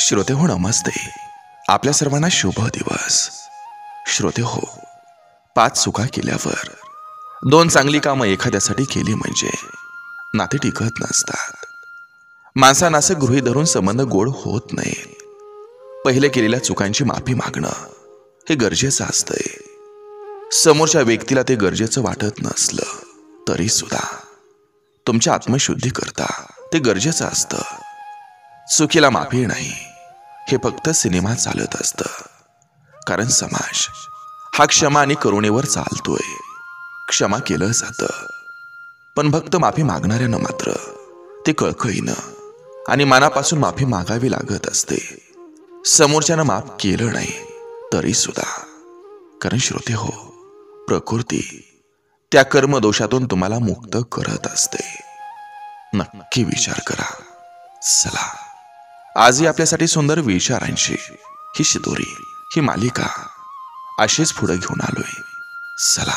श्रोते हो नमस्ते. आपल्या सर्वांना शुभ दिवस. श्रोते हो, 5 चुका केल्यावर 2 चांगली कामं एखाद्यासाठी केली म्हणजे नाते टिकत नसतात. माणसांना असं गृहीत धरून संबंध गोड होत नाहीत. पहिले केलेल्या चुकांची माफी मागणं हे गरजेचं असतंय. समोरच्या व्यक्तीला ते गरजेचं वाटत नसलं तरी सुद्धा तुमच्या आत्मशुद्धी करता ते गरजेचं असतं. चुकीला माफी नाही हे फक्त सिनेमात चालत असतं, कारण समाज हा क्षमा आणि करुणेवर चालतोय. क्षमा केलं जातं, पण फक्त माफी मागणाऱ्यांना मात्र ते कळकळीनं आणि मनापासून माफी मागावी लागत असते. समोरच्यानं माफ केलं नाही तरी सुद्धा, कारण श्रोते हो, प्रकृती त्या कर्मदोषातून तुम्हाला मुक्त करत असते. नक्की विचार करा. चला, आजही आपल्यासाठी सुंदर विचारांची ही शिदोरी, ही मालिका अशीच पुढे घेऊन आलोय. चला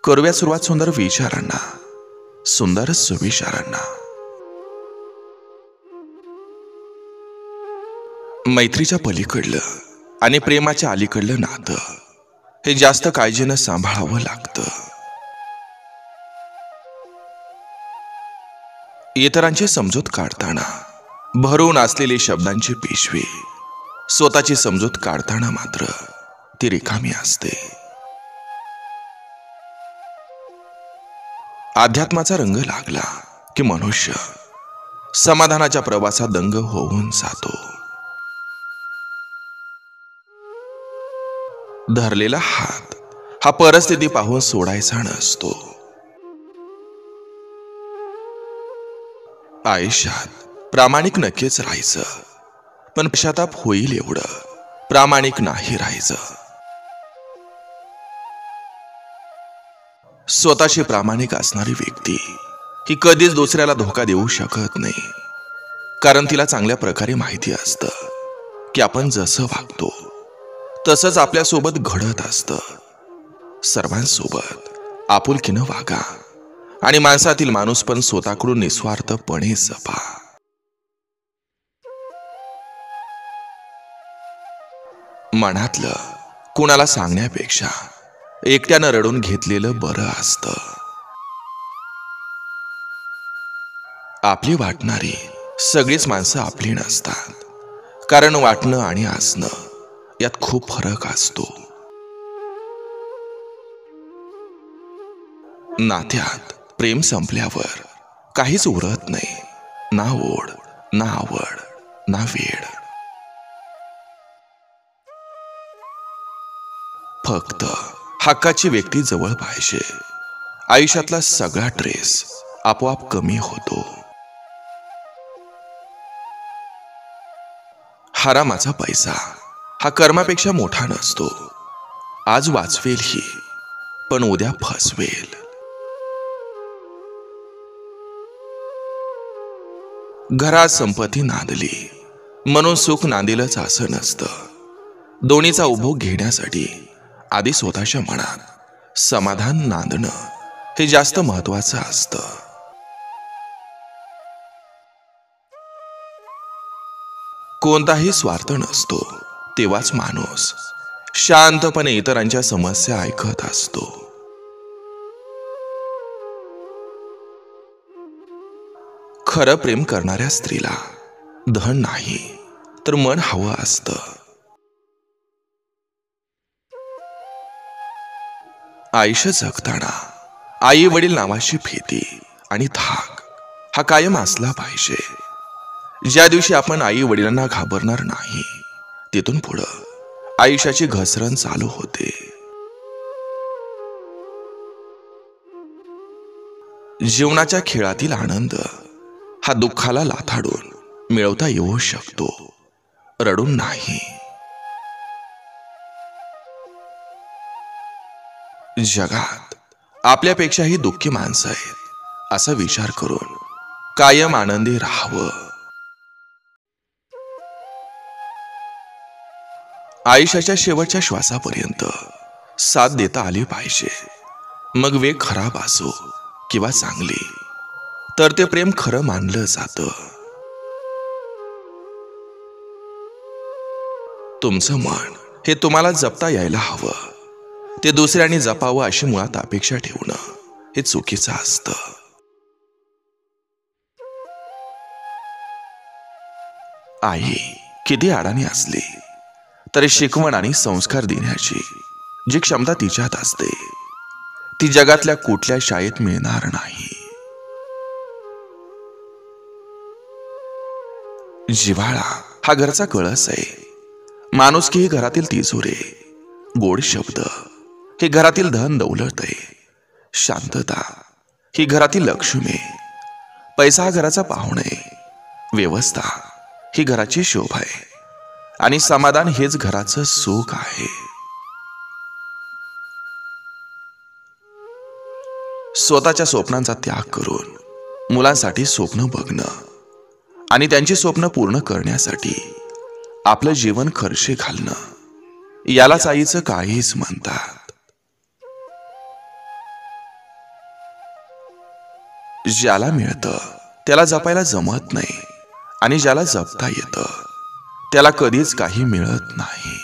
करूया सुरुवात सुंदर विचारांना, सुंदर सुविचारांना. मैत्रीच्या पलीकडलं आणि प्रेमाच्या अलीकडलं नातं हे जास्त काळजीनं सांभाळावं लागतं. इतरांची समजूत काढताना भरून असलेली शब्दांची पिशवी, स्वतःची समजूत काढताना मात्र ती रिकामी असते. अध्यात्माचा रंग लागला की मनुष्य समाधानाच्या प्रवासात दंग होऊन जातो. धरलेला हात हा परिस्थिती पाहून सोडायचा नसतो. आयुष्यात प्रामाणिक नक्कीच राहायचं, पण पश्चाताप होईल एवढं प्रामाणिक नाही राहायचं. स्वतःशी प्रामाणिक असणारी व्यक्ती ही कधीच दुसऱ्याला धोका देऊ शकत नाही, कारण तिला चांगल्या प्रकारे माहिती असतं की आपण जसं वागतो तसंच आपल्यासोबत घडत असतं. सर्वांसोबत आपुलकीनं वागा आणि माणसातील माणूस पण स्वतःकडून निस्वार्थपणे जपा. मनातलं कुणाला सांगण्यापेक्षा एकट्यानं रडून घेतलेलं बरं असतं. आपली वाटणारी सगळीच माणसं आपली नसतात, कारण वाटणं आणि असणं यात खूप फरक असतो. नात्यात प्रेम संपल्यावर काहीच उरत नाही, ना ओढ, ना आवड, ना वेळ. फक्त हक्काची व्यक्ती जवळ पाहिजे. आयुष्यातला सगळा ट्रेस आपोआप कमी होतो. हरामाचा पैसा हा कर्मापेक्षा मोठा नसतो. आज वाचवेल ही, पण उद्या फसवेल. घरात संपत्ती नांदली म्हणून सुख नांदेलच असं नसतं. दोन्हीचा उपभोग घेण्यासाठी आधी स्वतःच्या मनात समाधान नांदणं हे जास्त महत्वाचं असतं. कोणताही स्वार्थ नसतो तेव्हाच माणूस शांतपणे इतरांच्या समस्या ऐकत असतो. खरं प्रेम करणाऱ्या स्त्रीला धन नाही तर मन हवं असतं. आयुष्य जगताना आई वडील नावाची भीती आणि धाक हा कायम असला पाहिजे. ज्या दिवशी आपण आई वडिलांना घाबरणार नाही, तिथून पुढं आयुष्याची घसरण चालू होते. जीवनाच्या खेळातील आनंद हा दुःखाला लाथाडून मिळवता येऊ शकतो, रडून नाही. जगात आपल्यापेक्षाही दुःखी माणसं आहेत असा विचार करून कायम आनंदी राहावं. आयुष्याच्या शेवटच्या श्वासापर्यंत साथ देता आली पाहिजे. मग वेळ खराब असो किंवा चांगली, तर ते प्रेम खरं मानलं जातं. तुमचं मन हे तुम्हाला जपता यायला हवं. ते दुसऱ्यांनी जपावं अशी मुळात अपेक्षा ठेवणं हे चुकीचं असतं. आई किती अडाणी असली तरी शिकवण आणि संस्कार देण्याची जी क्षमता तिच्यात असते ती जगातल्या कुठल्या शाळेत मिळणार नाही. जिव्हाळा हा घरचा कळस आहे. माणुसकी ही घरातील तिजोरी, गोड शब्द हे घरातील धन दौलत आहे. शांतता ही घरातील लक्ष्मी, पैसा हा घराचा पाहुणा आहे. व्यवस्था ही घराची शोभा आहे आणि समाधान हेच घराचं सुख आहे. स्वतःच्या स्वप्नांचा त्याग करून मुलांसाठी स्वप्न बघणं आणि त्यांची स्वप्न पूर्ण करण्यासाठी आपलं जीवन खर्ची घालणं यालाच आईचं काळीज म्हणतात. ज्याला मिळतं त्याला जपायला जमत नाही आणि ज्याला जपता येतं त्याला कधीच काही मिळत नाही.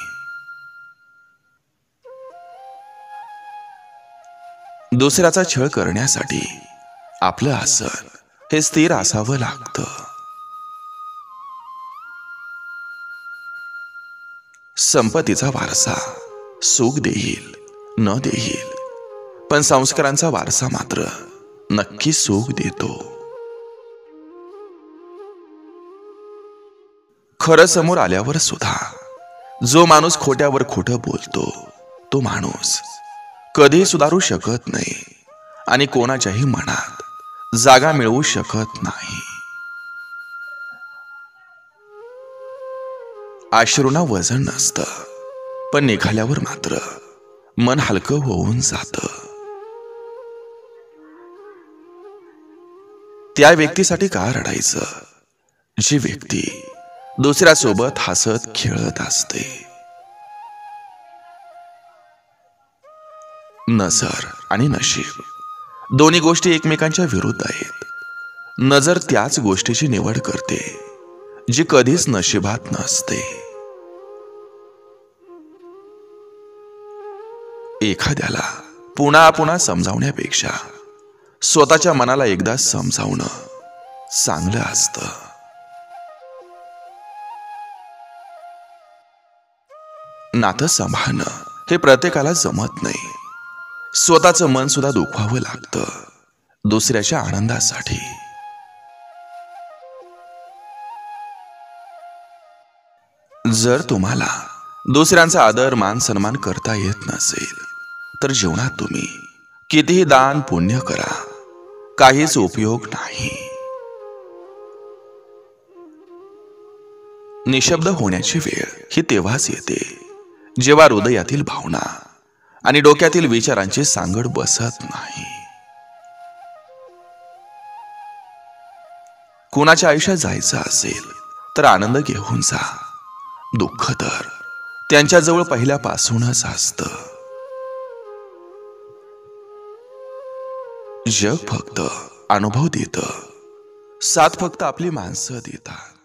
दुसऱ्याचा छळ करण्यासाठी आपलं आसन हे स्थिर असावं लागतं. संपत्तीचा वारसा सुख देईल न देईल, पण संस्कारांचा वारसा मात्र नक्की सुख देतो. खरं समोर आल्यावर सुद्धा जो माणूस खोट्यावर खोटं बोलतो तो माणूस कधी सुधारू शकत नाही आणि कोणाच्याही मनात जागा मिळवू शकत नाही. अश्रूंना वजन नसतं, पण निघाल्यावर मात्र मन हलकं होऊन जातं. त्या व्यक्तीसाठी का रडायचं जी व्यक्ती दुसऱ्यासोबत हसत खेळत असते. नजर आणि नशीब दोन्ही गोष्टी एकमेकांच्या विरुद्ध आहेत. नजर त्याच गोष्टीची निवड करते जी कधीच नशिबात नसते. एखाद्याला पुन्हा पुन्हा समजावण्यापेक्षा स्वतःच्या मनाला एकदा समजावणं चांगलं असतं. नातं सांभाळणं हे प्रत्येकाला जमत नाही. स्वतःचं मन सुद्धा दुखवावं लागतं दुसऱ्याच्या आनंदासाठी. जर तुम्हाला दुसऱ्यांचा आदर मान सन्मान करता येत नसेल तर जीवनात तुम्ही कितीही दान पुण्य करा, काहीच उपयोग नाही. निशब्द होण्याची वेळ ही तेव्हाच येते जेव्हा हृदयातील भावना आणि डोक्यातील विचारांची सांगड बसत नाही. कुणाच्या आयुष्यात जायचं असेल तर आनंद घेऊन जा. दुःख तर त्यांच्याजवळ पहिल्यापासूनच असतं. जग फक्त अनुभव देतं, साथ फक्त आपली माणसं देतात.